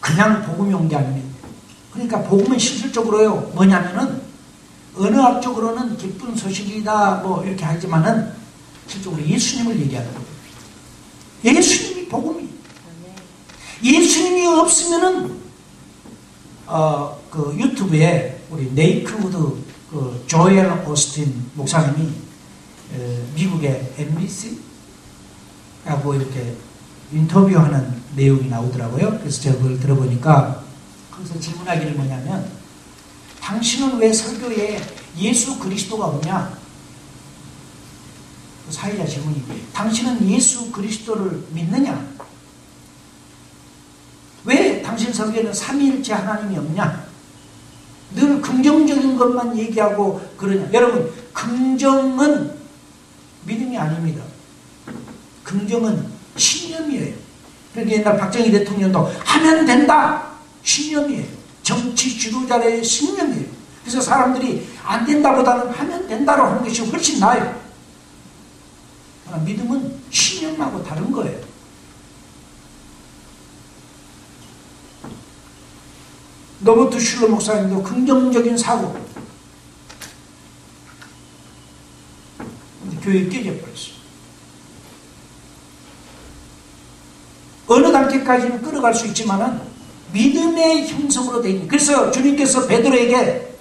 그냥 복음이 온 게 아닙니다. 그러니까 복음은 실질적으로요, 뭐냐면은 언어학적으로는 기쁜 소식이다 뭐 이렇게 하지만은 실질적으로 예수님을 얘기하는 거예요. 예수님이 복음이. 예수님이 없으면은 그 유튜브에 우리 네이크우드 그 조엘 오스틴 목사님이 미국의 MBC하고 이렇게 인터뷰하는 내용이 나오더라고요. 그래서 제가 그걸 들어보니까 거기서 질문하기를 뭐냐면, 당신은 왜 설교에 예수 그리스도가 없냐? 그 사회자 질문이, 당신은 예수 그리스도를 믿느냐? 왜 당신 설교에는 삼위일체 하나님이 없냐? 늘 긍정적인 것만 얘기하고 그러냐? 여러분, 긍정은 믿음이 아닙니다. 긍정은 신념이에요. 그러니까 옛날 박정희 대통령도 하면 된다! 신념이에요. 정치 지도자의 신념이에요. 그래서 사람들이 안 된다보다는 하면 된다로 하는 것이 훨씬 나아요. 그러나 믿음은 신념하고 다른 거예요. 노버트 슐러 목사님도 긍정적인 사고. 근데 교회에 깨져버렸어요. 어느 단계까지는 끌어갈 수 있지만은 믿음의 형성으로 되어 있는. 그래서 주님께서 베드로에게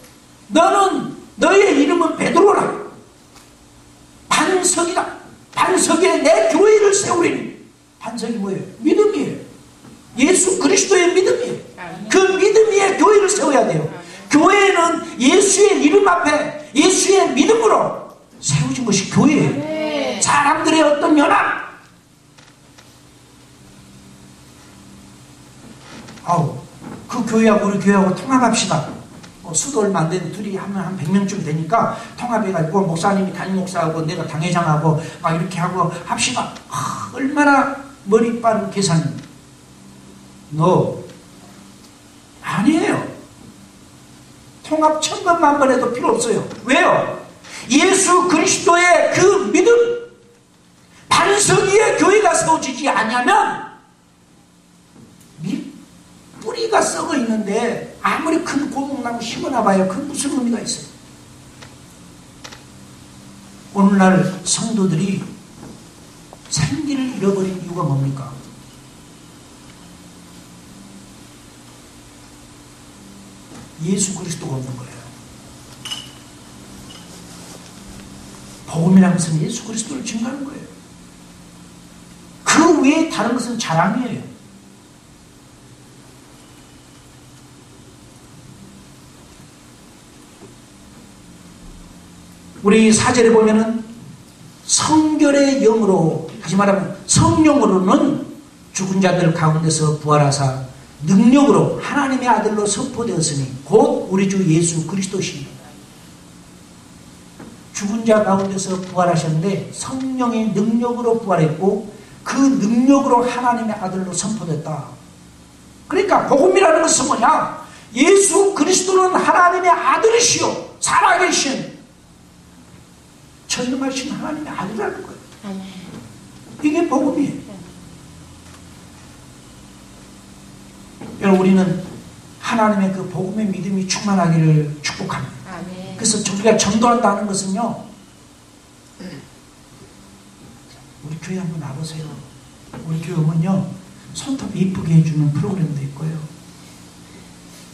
너는 너의 이름은 베드로라. 반석이다. 반석에 내 교회를 세우리니. 반석이 뭐예요? 믿음이에요. 예수 그리스도의 믿음이에요. 그 믿음 위에 교회를 세워야 돼요. 교회는 예수의 이름 앞에 예수의 믿음으로 세워진 것이 교회예요. 사람들의 어떤 연합. 그 교회하고 우리 교회하고 통합합시다. 수도 얼마 안 되는 둘이 하면 한 100명쯤 되니까 통합해가지고 목사님이 담임 목사하고 내가 당회장하고 막 이렇게 하고 합시다. 얼마나 머리 빠른 계산입니다. 아니에요. 통합 1000번만 번 해도 필요 없어요. 왜요? 예수 그리스도의 그 믿음, 반석 위에 교회가 세워지지 않으면 뿌리가 썩어 있는데 아무리 큰 고목나무 심어놔봐야 그 무슨 의미가 있어요? 오늘날 성도들이 생기를 잃어버린 이유가 뭡니까? 예수 그리스도가 없는 거예요. 복음이라는 것은 예수 그리스도를 증거하는 거예요. 그 외에 다른 것은 자랑이에요. 우리 사절에 보면은 성결의 영으로, 다시 말하면 성령으로는 죽은 자들 가운데서 부활하사 능력으로 하나님의 아들로 선포되었으니 곧 우리 주 예수 그리스도시니. 죽은 자 가운데서 부활하셨는데 성령의 능력으로 부활했고 그 능력으로 하나님의 아들로 선포됐다. 그러니까 복음이라는 것은 뭐냐? 예수 그리스도는 하나님의 아들이시요 살아계신 전능하신 하나님의 아들이라는 거예요. 이게 복음이에요. 여러분, 우리는 하나님의 그 복음의 믿음이 충만하기를 축복합니다. 아멘. 그래서 우리가 전도한다는 것은요, 우리 교회 한번 와보세요. 우리 교회 오면요, 손톱 이쁘게 해주는 프로그램도 있고요,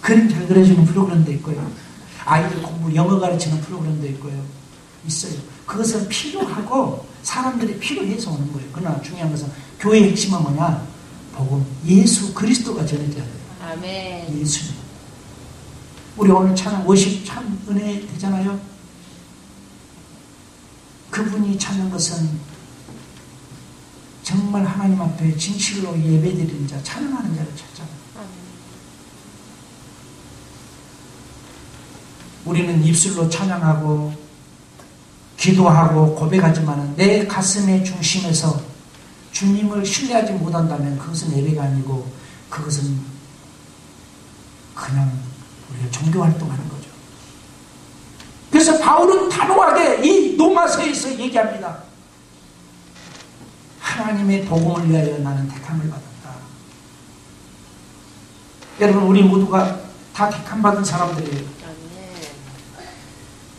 그림 잘 그려주는 프로그램도 있고요, 아이들 공부 영어 가르치는 프로그램도 있고요, 있어요. 그것은 필요하고 사람들이 필요해서 오는 거예요. 그러나 중요한 것은 교회의 핵심은 뭐냐? 복음, 예수 그리스도가 전해져야 돼요. 아멘. 예수님. 우리 오늘 찬양 워십 참 은혜 되잖아요. 그분이 찾는 것은 정말 하나님 앞에 진실로 예배드리는 자, 찬양하는 자를 찾잖아요. 우리는 입술로 찬양하고 기도하고 고백하지만 내 가슴의 중심에서 주님을 신뢰하지 못한다면 그것은 예배가 아니고 그것은 그냥 우리가 종교활동하는 거죠. 그래서 바울은 단호하게 이 로마서에서 얘기합니다. 하나님의 복음을 위하여 나는 택함을 받았다. 여러분, 우리 모두가 다 택함받은 사람들이에요.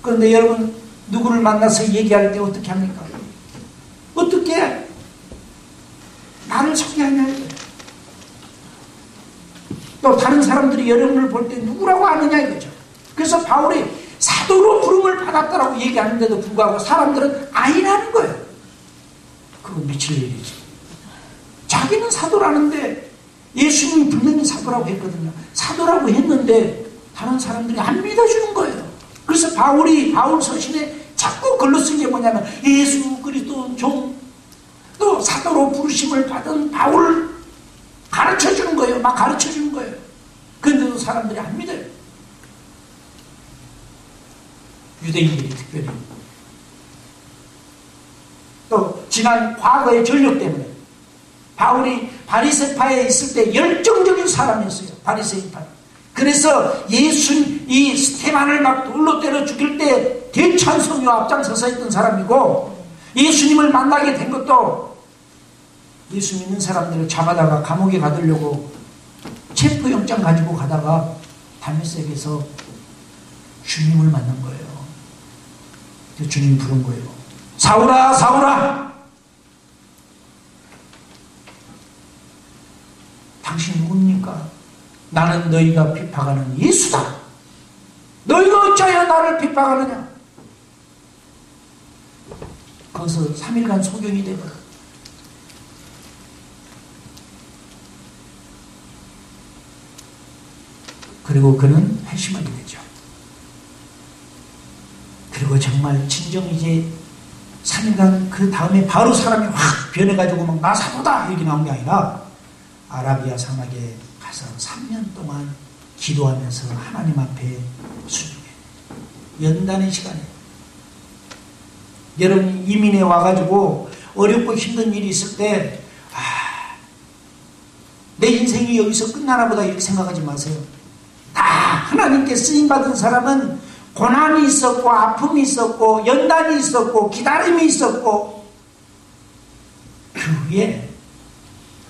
그런데 여러분, 누구를 만나서 얘기할 때 어떻게 합니까? 어떻게 나를 소개하냐? 또 다른 사람들이 여러분을 볼 때 누구라고 아느냐 이거죠. 그래서 바울이 사도로 부름을 받았다라고 얘기하는데도 불구하고 사람들은 아니라는 거예요. 그건 미칠 일이지. 자기는 사도라는데 예수님이 분명히 사도라고 했거든요. 사도라고 했는데 다른 사람들이 안 믿어주는 거예요. 그래서 바울 서신에 자꾸 글로 쓴 게 뭐냐면 예수 그리스도 종, 또 사도로 부르심을 받은 바울 가르쳐주는 거예요. 막 가르쳐주는 거예요. 그런데도 사람들이 안 믿어요. 유대인들이 특별히. 또 지난 과거의 전력 때문에 바울이 바리새파에 있을 때 열정적인 사람이었어요. 바리새파. 그래서 이 스테반을 막 돌로 때려 죽일 때 대찬송이로 앞장서서 했던 사람이고, 예수님을 만나게 된 것도 예수 믿는 사람들을 잡아다가 감옥에 가두려고 체포영장 가지고 가다가 다메섹에서 주님을 만난 거예요. 주님이 부른 거예요. 사울아, 사울아, 당신 누굽니까? 나는 너희가 핍박하는 예수다. 너희가 어찌하여 나를 핍박하느냐? 거기서 3일간 소경이 되거든. 그리고 그는 회심하게 되죠. 그리고 정말 진정 이제 3일간 그 다음에 바로 사람이 확 변해가지고 막 나 사도다 이렇게 나온 게 아니라 아라비아 사막에 가서 3년 동안 기도하면서 하나님 앞에 순종해. 연단의 시간에 여러분이 이민에 와가지고 어렵고 힘든 일이 있을 때 내 인생이 여기서 끝나나 보다 이렇게 생각하지 마세요. 다 하나님께 쓰임받은 사람은 고난이 있었고 아픔이 있었고 연단이 있었고 기다림이 있었고 그 후에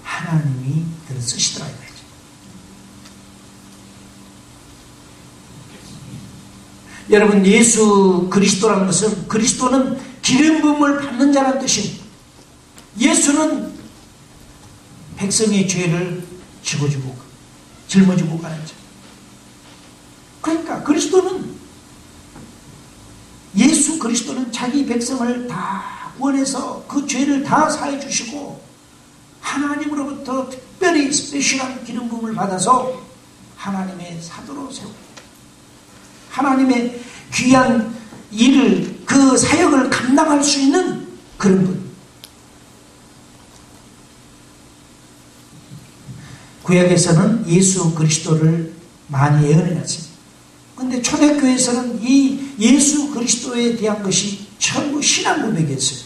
하나님이 그를 쓰시더라 이거죠. 여러분, 예수 그리스도라는 것은, 그리스도는 기름 부음을 받는 자라는 뜻입니다. 예수는 백성의 죄를 짊어지고 가는 자. 그러니까 예수 그리스도는 자기 백성을 다 구원해서 그 죄를 다 사해 주시고 하나님으로부터 특별히 스페셜한 기름 부음을 받아서 하나님의 사도로 세우고 하나님의 귀한 일을, 그 사역을 감당할 수 있는 그런 분. 구약에서는 예수 그리스도를 많이 예언해놨습니다. 그런데 초대교회에서는 이 예수 그리스도에 대한 것이 전부 신앙 고백이었어요.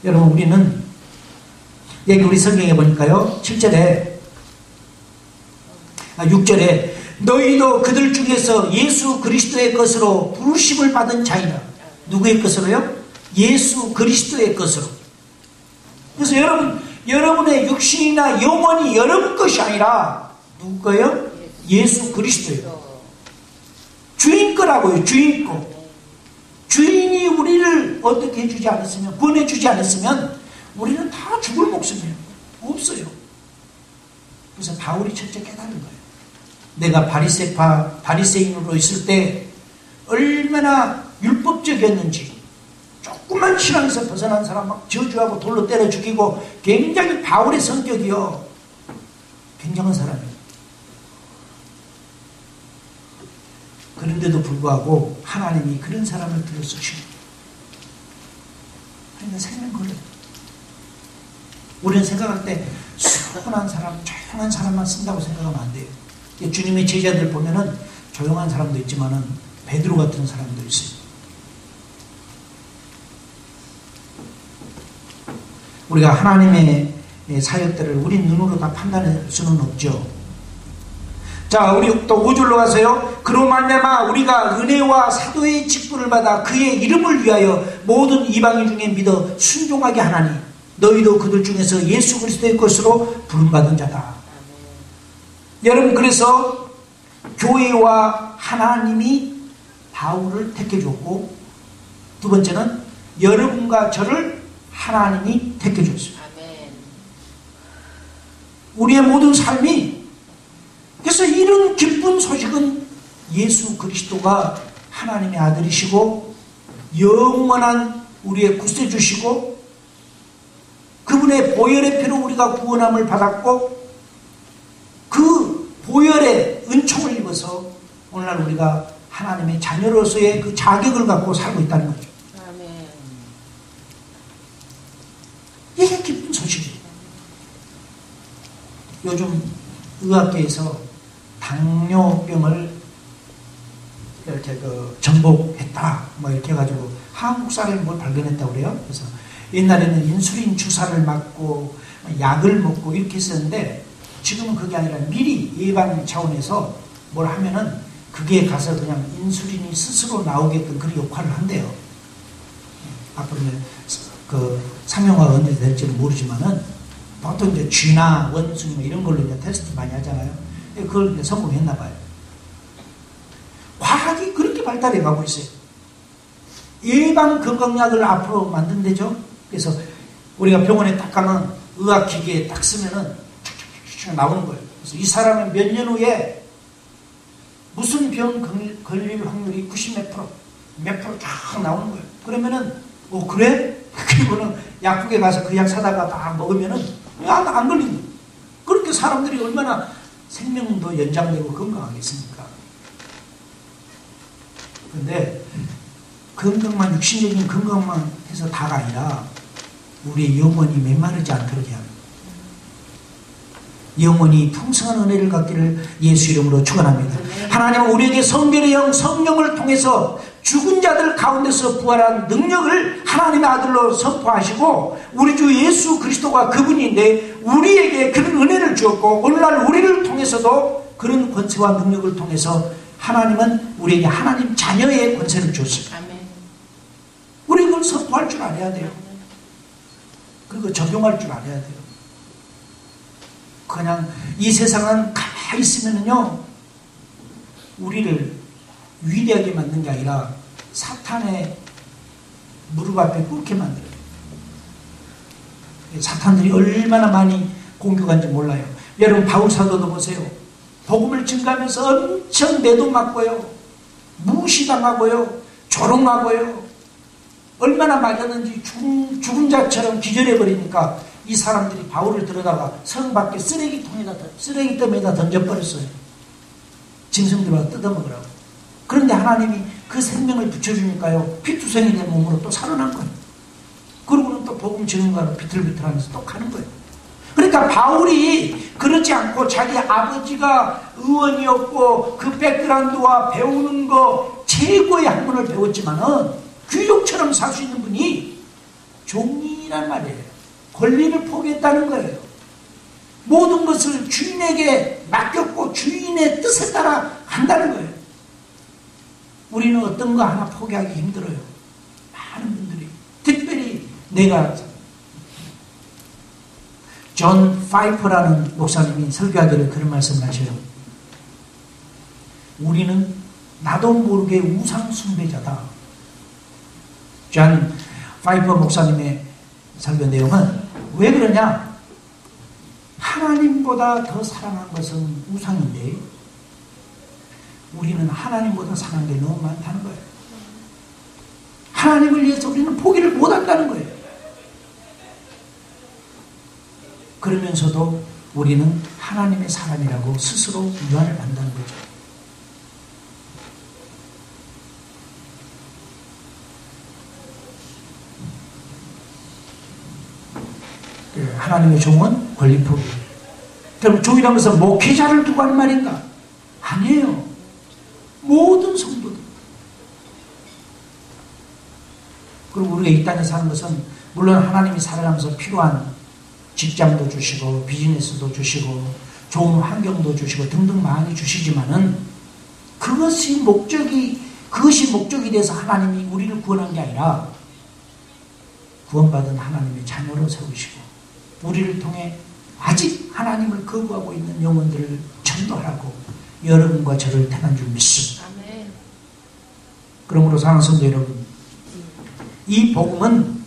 여러분, 우리는 여기 우리 성경에 보니까요, 7절에 6절에 너희도 그들 중에서 예수 그리스도의 것으로 부르심을 받은 자이라. 누구의 것으로요? 예수 그리스도의 것으로. 그래서 여러분, 여러분의 육신이나 영혼이 여러분 것이 아니라 누구 거예요? 예수 그리스도예요. 주인 거라고요. 주인 거. 주인이 우리를 어떻게 해주지 않았으면, 구원해주지 않았으면 우리는 다 죽을 목숨이에요. 없어요. 그래서 바울이 첫째 깨달은 거예요. 내가 바리새인으로 있을 때 얼마나 율법적이었는지, 조금만 신앙에서 벗어난 사람 막 저주하고 돌로 때려 죽이고, 굉장히 바울의 성격이요, 굉장한 사람이에요. 그런데도 불구하고 하나님이 그런 사람을 들어쓰시고, 그러니까 생명 걸려요. 우리는 생각할 때 수고한 사람, 조용한 사람만 쓴다고 생각하면 안 돼요. 주님의 제자들 보면은 조용한 사람도 있지만은 베드로 같은 사람도 있어요. 우리가 하나님의 사역들을 우리 눈으로 다 판단할 수는 없죠. 자, 우리 또 5절로 가세요. 그로 말미암아 우리가 은혜와 사도의 직분을 받아 그의 이름을 위하여 모든 이방인 중에 믿어 순종하게 하나니 너희도 그들 중에서 예수 그리스도의 것으로 부름받은 자다. 여러분, 그래서 교회와 하나님이 바울을 택해 줬고, 두 번째는 여러분과 저를 하나님이 택해 줬어요. 우리의 모든 삶이, 그래서 이런 기쁜 소식은 예수 그리스도가 하나님의 아들이시고 영원한 우리의 구세주시고 그분의 보혈의 피로 우리가 구원함을 받았고, 그 보혈의 은총을 입어서 오늘날 우리가 하나님의 자녀로서의 그 자격을 갖고 살고 있다는 거죠. 아멘. 이게 기쁜 소식이에요. 요즘 의학계에서 당뇨병을 이렇게 정복했다, 뭐 이렇게 해가지고 한국 사람이 뭘 발견했다고 그래요. 그래서 옛날에는 인슐린 주사를 맞고 약을 먹고 이렇게 했었는데, 지금은 그게 아니라 미리 예방 차원에서 뭘 하면은 그게 가서 그냥 인슐린이 스스로 나오게끔 그런 역할을 한대요. 앞으로 그 상용화가 언제 될지는 모르지만은 보통 이제 쥐나 원숭이 이런 걸로 이제 테스트 많이 하잖아요. 그걸 이제 성공했나 봐요. 과학이 그렇게 발달해 가고 있어요. 예방 건강약을 앞으로 만든대죠. 그래서 우리가 병원에 딱 가면 의학기기에 딱 쓰면은 쫙쫙쫙 나오는 거예요. 그래서 이 사람은 몇 년 후에 무슨 병 걸릴 확률이 90몇 프로, 몇 프로 쫙 나오는 거예요. 그러면은, 그래? 그리고는 약국에 가서 그 약 사다가 딱 먹으면은 안 걸리는 거예요. 그렇게 사람들이 얼마나 생명도 연장되고 건강하겠습니까? 근데 건강만, 육신적인 건강만 해서 다가 아니라 우리의 영혼이 메마르지 않도록 해야 합니다. 영혼이 풍성한 은혜를 갖기를 예수 이름으로 축원합니다. 하나님은 우리에게 성결의 영, 성령을 통해서 죽은 자들 가운데서 부활한 능력을 하나님의 아들로 선포하시고, 우리 주 예수 그리스도가 그분인데 우리에게 그런 은혜를 주었고, 오늘날 우리를 통해서도 그런 권세와 능력을 통해서 하나님은 우리에게 하나님 자녀의 권세를 주었습니다. 우리 그걸 선포할 줄 알아야 돼요. 그리고 적용할 줄 알아야 돼요. 그냥 이 세상은 가만히 있으면요, 우리를 위대하게 만든 게 아니라 사탄의 무릎 앞에 꿇게 만들어요. 사탄들이 얼마나 많이 공격한지 몰라요. 여러분, 바울 사도도 보세요. 복음을 증가하면서 엄청 매도맞고요, 무시당하고요, 조롱하고요, 얼마나 맞았는지 죽은 자처럼 기절해버리니까 이 사람들이 바울을 들여다가 성 밖에 쓰레기더미에다 던져버렸어요. 짐승들과 뜯어먹으라고. 그런데 하나님이 그 생명을 붙여주니까요, 피투성이 된 몸으로 또 살아난 거예요. 그러고는 또 복음 증거하러 비틀비틀하면서 또 가는 거예요. 그러니까 바울이 그렇지 않고 자기 아버지가 의원이었고 그 백그라운드와 배우는 거 최고의 학문을 배웠지만은 귀족처럼 살 수 있는 분이 종이란 말이에요. 권리를 포기했다는 거예요. 모든 것을 주인에게 맡겼고 주인의 뜻에 따라 한다는 거예요. 우리는 어떤 거 하나 포기하기 힘들어요. 많은 분들이. 특별히 내가 존 파이퍼라는 목사님이 설교하기를 그런 말씀을 하셔요. 우리는 나도 모르게 우상 숭배자다. 존 파이퍼 목사님의 설교 내용은 왜 그러냐? 하나님보다 더 사랑한 것은 우상인데 우리는 하나님보다 사랑한 게 너무 많다는 거예요. 하나님을 위해서 우리는 포기를 못한다는 거예요. 그러면서도 우리는 하나님의 사람이라고 스스로 위안을 받는다는 거죠. 하나님의 종은 권리 포기. 그럼 종이라는 것은 목회자를 두고 하는 말인가? 아니에요. 모든 성도들. 그리고 우리가 이 땅에 사는 것은 물론 하나님이 살아가면서 필요한 직장도 주시고 비즈니스도 주시고 좋은 환경도 주시고 등등 많이 주시지만은 그것이 목적이 돼서 하나님이 우리를 구원한 게 아니라 구원받은 하나님의 자녀로 세우시고 우리를 통해 아직 하나님을 거부하고 있는 영혼들을 전도하라고 여러분과 저를 택한 줄 믿습니다. 아멘. 그러므로 사랑하는 성도 여러분, 이 복음은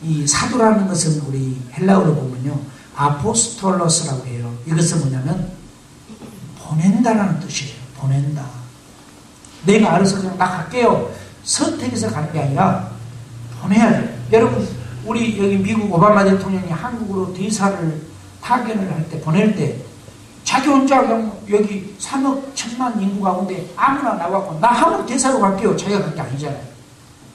이 사도라는 것은 우리 헬라어로 보면요 아포스톨로스라고 해요. 이것은 뭐냐면 보낸다라는 뜻이에요. 보낸다. 내가 알아서 그냥 나 갈게요. 선택해서 가는 게 아니라 보내야 돼요. 여러분 우리 여기 미국 오바마 대통령이 한국으로 대사를 타결을 할 때 보낼 때 자기 혼자 그냥 여기 3억 1천만 인구 가운데 아무나 나와고 나 한국 대사로 갈게요. 자기가 갈 게 아니잖아요.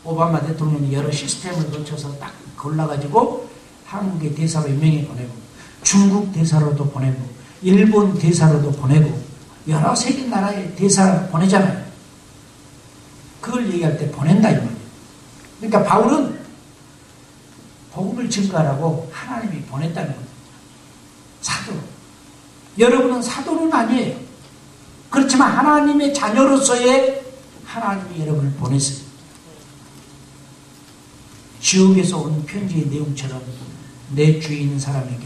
오바마 대통령이 여러 시스템을 거쳐서 딱 골라가지고 한국의 대사로 임명해 보내고 중국 대사로도 보내고 일본 대사로도 보내고 여러 세계 나라의 대사 보내잖아요. 그걸 얘기할 때 보낸다 이 말이에요. 그러니까 바울은 복음을 증거하라고 하나님이 보냈다는 거예요. 사도. 여러분은 사도는 아니에요. 그렇지만 하나님의 자녀로서의 하나님이 여러분을 보냈어요. 지옥에서 온 편지의 내용처럼 내 주위에 있는 사람에게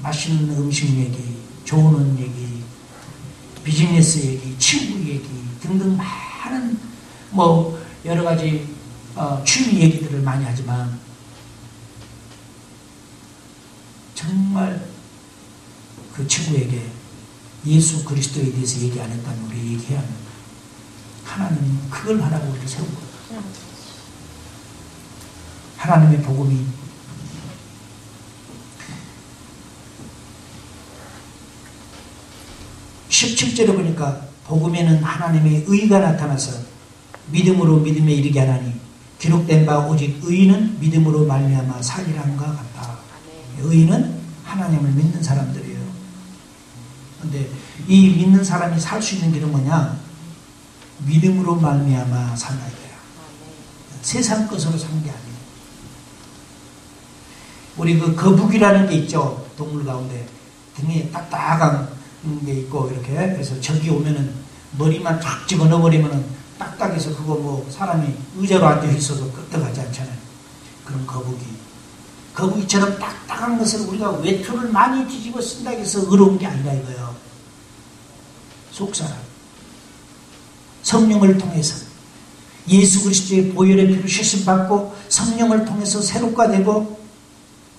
맛있는 음식 얘기, 좋은 얘기, 비즈니스 얘기, 친구 얘기 등등 많은 뭐 여러 가지 취미 얘기들을 많이 하지만 정말 그 친구에게 예수 그리스도에 대해서 얘기 안 했다면 우리 얘기해야 합니다. 하나님은 그걸 하라고 우리를 세운 거예요. 하나님의 복음이 17절에 보니까 복음에는 하나님의 의가 나타나서 믿음으로 믿음에 이르게 하나니 기록된 바 오직 의인은 믿음으로 말미암아 살리라는가 같다. 의인은 하나님을 믿는 사람들이에요. 그런데 이 믿는 사람이 살 수 있는 길은 뭐냐? 믿음으로 말미암아 살아야 돼요. 세상 것으로 사는 게 아니에요. 우리 그 거북이라는 게 있죠. 동물 가운데 등에 딱딱한 게 있고 이렇게 그래서 저기 오면은 머리만 쫙 집어넣어 버리면은 딱딱해서 그거 뭐 사람이 의자로 앉아 있어도 끄떡하지 않잖아요. 그런 거북이처럼 딱딱한 것을 우리가 외투를 많이 뒤집어 쓴다고 해서 의로운 게 아니라 이거예요. 속사람 성령을 통해서 예수 그리스도의 보혈의 피로 씻음받고 성령을 통해서 새롭게 되고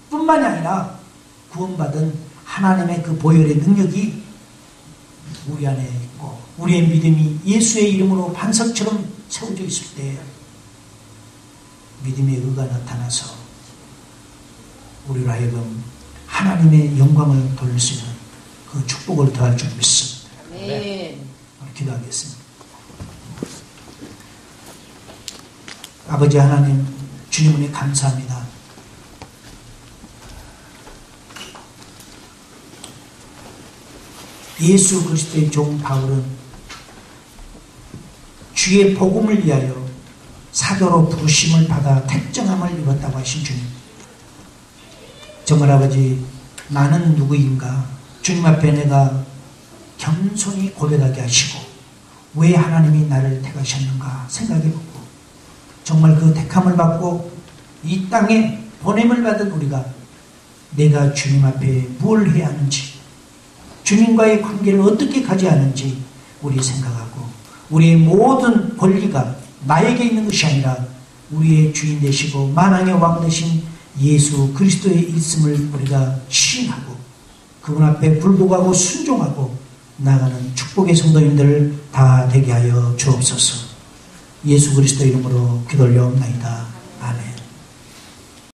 뿐만이 아니라 구원받은 하나님의 그 보혈의 능력이 우리 안에 있고 우리의 믿음이 예수의 이름으로 반석처럼 세워져 있을 때 믿음의 의가 나타나서 우리로 하여금 하나님의 영광을 돌릴 수 있는 그 축복을 더할 줄 믿습니다. 네. 기도하겠습니다. 아버지 하나님 주님 은혜 감사합니다. 예수 그리스도의 종 바울은 주의 복음을 위하여 사도로 부르심을 받아 택정함을 입었다고 하신 주님. 정말 아버지 나는 누구인가 주님 앞에 내가 겸손히 고백하게 하시고 왜 하나님이 나를 택하셨는가 생각해보고 정말 그 택함을 받고 이 땅에 보냄을 받은 우리가 내가 주님 앞에 뭘 해야 하는지, 주님과의 관계를 어떻게 가져야 하는지 우리 생각하고, 우리의 모든 권리가 나에게 있는 것이 아니라 우리의 주인 되시고 만왕의 왕 되신 예수 그리스도의 있음을 우리가 시인하고 그분 앞에 굴복하고 순종하고 나가는 축복의 성도님들 다 되게 하여 주옵소서. 예수 그리스도 이름으로 기도 올려옵나이다. 아멘.